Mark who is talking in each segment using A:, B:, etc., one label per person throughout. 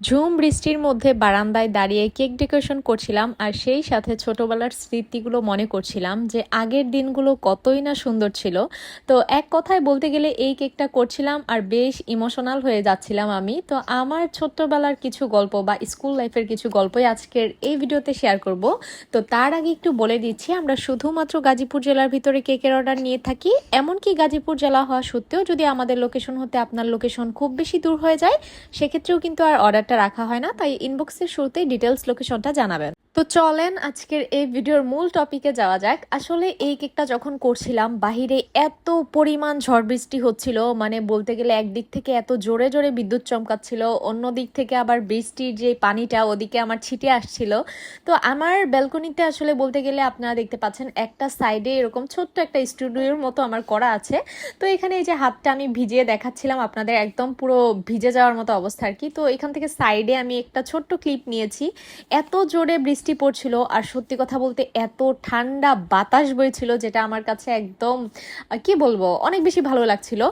A: ঝুম বৃষ্টির মধ্যে বারান্দায় দাঁড়িয়ে কেক ডেকোরেশন করছিলাম আর সেই সাথে ছোটবেলার স্মৃতিগুলো মনে করছিলাম যে আগের দিনগুলো কতই না সুন্দর ছিল। তো এক কথায় বলতে গেলে এই কেকটা করছিলাম আর বেশ ইমোশনাল হয়ে যাচ্ছিলাম আমি। তো আমার ছোট্টবেলার কিছু গল্প বা স্কুল লাইফের কিছু গল্পই আজকের এই ভিডিওতে শেয়ার করব। তো তার আগে একটু বলে দিচ্ছি, আমরা শুধুমাত্র গাজীপুর জেলার ভিতরে কেকের অর্ডার নিয়ে থাকি। এমনকি গাজীপুর জেলা হওয়া সত্ত্বেও যদি আমাদের লোকেশন হতে আপনার লোকেশন খুব বেশি দূর হয়ে যায়, সেক্ষেত্রেও কিন্তু আর অর্ডারটা রাখা হয় না। তাই ইনবক্সের শুরুতেই ডিটেলস লোকেশনটা জানাবেন। তো চলেন আজকের এই ভিডিওর মূল টপিকে যাওয়া যাক। আসলে এই কেকটা যখন করছিলাম বাহিরে এত পরিমাণ ঝড় বৃষ্টি হচ্ছিল, মানে বলতে গেলে একদিক থেকে এত জোরে জোরে বিদ্যুৎ চমকাচ্ছিল, অন্য দিক থেকে আবার বৃষ্টির যে পানিটা ওদিকে আমার ছিটে আসছিল। তো আমার ব্যালকনিতে আসলে বলতে গেলে আপনারা দেখতে পাচ্ছেন একটা সাইডে এরকম ছোট্ট একটা স্টুডিওর মতো আমার করা আছে। তো এখানে এই যে হাতটা আমি ভিজিয়ে দেখাচ্ছিলাম আপনাদের, একদম পুরো ভিজে যাওয়ার মতো অবস্থা আর কি। তো এখান থেকে সাইডে আমি একটা ছোট্ট ক্লিপ নিয়েছি। এত জোরে বৃষ্টি পড়ছিল আর সত্যি কথা বলতে এত ঠান্ডা বাতাস বইছিল, যেটা আমার কাছে একদম কি বলবো অনেক বেশি ভালো লাগছিল।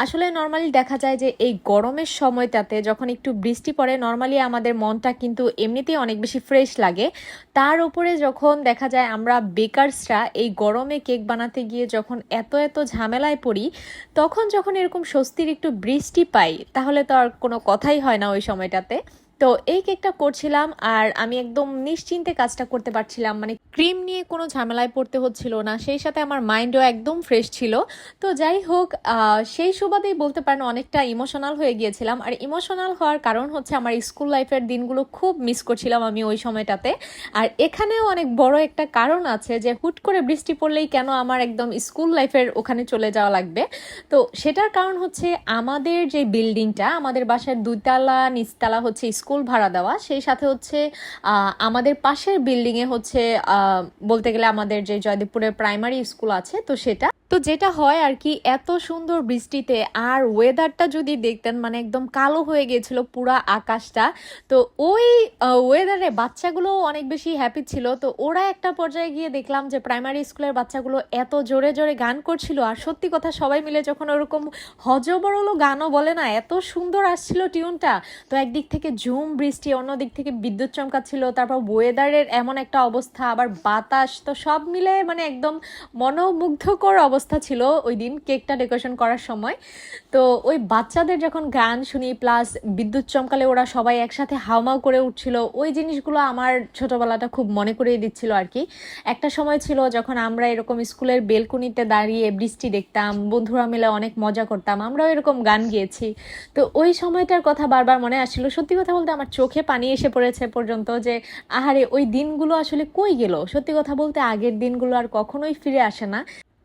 A: আসলে নর্মালি দেখা যায় যে এই গরমের সময়টাতে যখন একটু বৃষ্টি পড়ে নর্মালি আমাদের মনটা কিন্তু এমনিতেই অনেক বেশি ফ্রেশ লাগে। তার উপরে যখন দেখা যায় আমরা বেকারসরা এই গরমে কেক বানাতে গিয়ে যখন এত এত ঝামেলায় পড়ি, তখন যখন এরকম স্বস্তির একটু বৃষ্টি পাই তাহলে তো আর কোনো কথাই হয় না ওই সময়টাতে। তো এই কেকটা করছিলাম আর আমি একদম নিশ্চিন্তে কাজটা করতে পারছিলাম, মানে ক্রিম নিয়ে কোনো ঝামেলায় পড়তে হচ্ছিল না, সেই সাথে আমার মাইন্ডও একদম ফ্রেশ ছিল। তো যাই হোক, সেই সুবাদেই বলতে পারেন অনেকটা ইমোশনাল হয়ে গিয়েছিলাম। আর ইমোশনাল হওয়ার কারণ হচ্ছে আমার স্কুল লাইফের দিনগুলো খুব মিস করছিলাম আমি ওই সময়টাতে। আর এখানেও অনেক বড় একটা কারণ আছে যে হুট করে বৃষ্টি পড়লেই কেন আমার একদম স্কুল লাইফের ওখানে চলে যাওয়া লাগবে। তো সেটার কারণ হচ্ছে আমাদের যে বিল্ডিংটা, আমাদের বাসার দুইতলা নিচতলা হচ্ছে স্কুল ভাড়া দেওয়া, সেই সাথে হচ্ছে আমাদের পাশের বিল্ডিংয়ে হচ্ছে বলতে গেলে আমাদের যে জয়দেবপুরের প্রাইমারি স্কুল আছে তো সেটা। তো যেটা হয় আর কি, এত সুন্দর বৃষ্টিতে আর ওয়েদারটা যদি দেখতেন মানে একদম কালো হয়ে গিয়েছিল পুরা আকাশটা। তো ওই ওয়েদারে বাচ্চাগুলো অনেক বেশি হ্যাপি ছিল। তো ওরা একটা পর্যায়ে গিয়ে দেখলাম যে প্রাইমারি স্কুলের বাচ্চাগুলো এত জোরে জোরে গান করছিল, আর সত্যি কথা সবাই মিলে যখন ওরকম হজবরল গানও বলে না, এত সুন্দর আসছিল টিউনটা। তো একদিক থেকে ঝুম বৃষ্টি, অন্য দিক থেকে বিদ্যুৎ চমকাচ্ছিল, তারপর ওয়েদারের এমন একটা অবস্থা, আবার বাতাস, তো সব মিলে মানে একদম মনোমুগ্ধকর অবস্থা ছিল ওই দিন কেকটা ডেকোরেশন করার সময়। তো ওই বাচ্চাদের যখন গান শুনি প্লাস বিদ্যুৎ চমকালে ওরা সবাই একসাথে হাউমাউ করে উঠছিল, ওই জিনিসগুলো আমার ছোটবেলাটা খুব মনে করিয়ে দিচ্ছিল আর কি। একটা সময় ছিল যখন আমরা এরকম স্কুলের বেলকনিতে দাঁড়িয়ে বৃষ্টি দেখতাম, বন্ধুরা মিলে অনেক মজা করতাম, আমরাও এরকম গান গেয়েছি। তো ওই সময়টার কথা বারবার মনে আসছিল। সত্যি কথা বলতে আমার চোখে পানি এসে পড়েছে পর্যন্ত যে আহারে ওই দিনগুলো আসলে কই গেল। সত্যি কথা বলতে আগের দিনগুলো আর কখনোই ফিরে আসে না।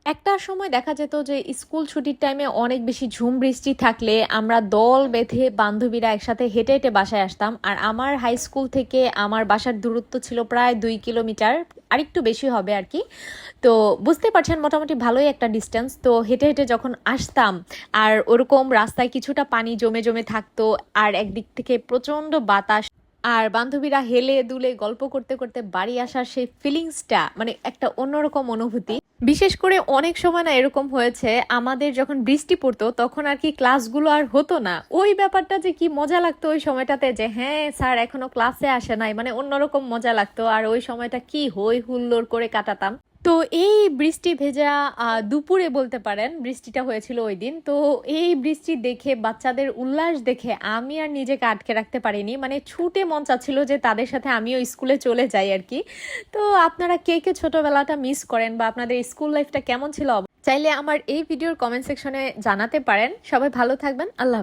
A: একটা সময় দেখা যেত যে স্কুল ছুটির টাইমে অনেক বেশি ঝুম বৃষ্টি থাকলে আমরা দল বেঁধে বান্ধবীরা একসাথে হেঁটে হেঁটে বাসায় আসতাম। আর আমার হাই স্কুল থেকে আমার বাসার দূরত্ব ছিল প্রায় 2 কিলোমিটার, আরেকটু বেশি হবে আর কি। তো বুঝতে পারছেন মোটামুটি ভালোই একটা ডিস্টেন্স। তো হেঁটে হেঁটে যখন আসতাম আর ওরকম রাস্তায় কিছুটা পানি জমে জমে থাকতো, আর একদিক থেকে প্রচণ্ড বাতাস, আর বান্ধবীরা হেলে দুলে গল্প করতে করতে বাড়ি আসার সেই ফিলিংসটা মানে একটা অন্যরকম অনুভূতি। বিশেষ করে অনেক সময় না এরকম হয়েছে আমাদের যখন বৃষ্টি পড়তো তখন আর কি ক্লাসগুলো আর হতো না, ওই ব্যাপারটা যে কি মজা লাগতো ওই সময়টাতে, যে হ্যাঁ স্যার এখনো ক্লাসে আসে নাই, মানে অন্যরকম মজা লাগতো। আর ওই সময়টা কি হই হুল্লোড় করে কাটাতাম। তো এই বৃষ্টি ভেজা দুপুরে বলতে পারেন বৃষ্টিটা হয়েছিল ওই দিন। তো এই বৃষ্টি দেখে বাচ্চাদের উল্লাস দেখে আমি আর নিজেকে আটকে রাখতে পারিনি, মানে ছুটে মন চাচ্ছিল যে তাদের সাথে আমিও স্কুলে চলে যাই আর কি। তো আপনারা কে কে ছোটবেলাটা মিস করেন বা আপনাদের স্কুল লাইফটা কেমন ছিল চাইলে আমার এই ভিডিওর কমেন্ট সেকশনে জানাতে পারেন। সবাই ভালো থাকবেন, আল্লাহ হাফেজ।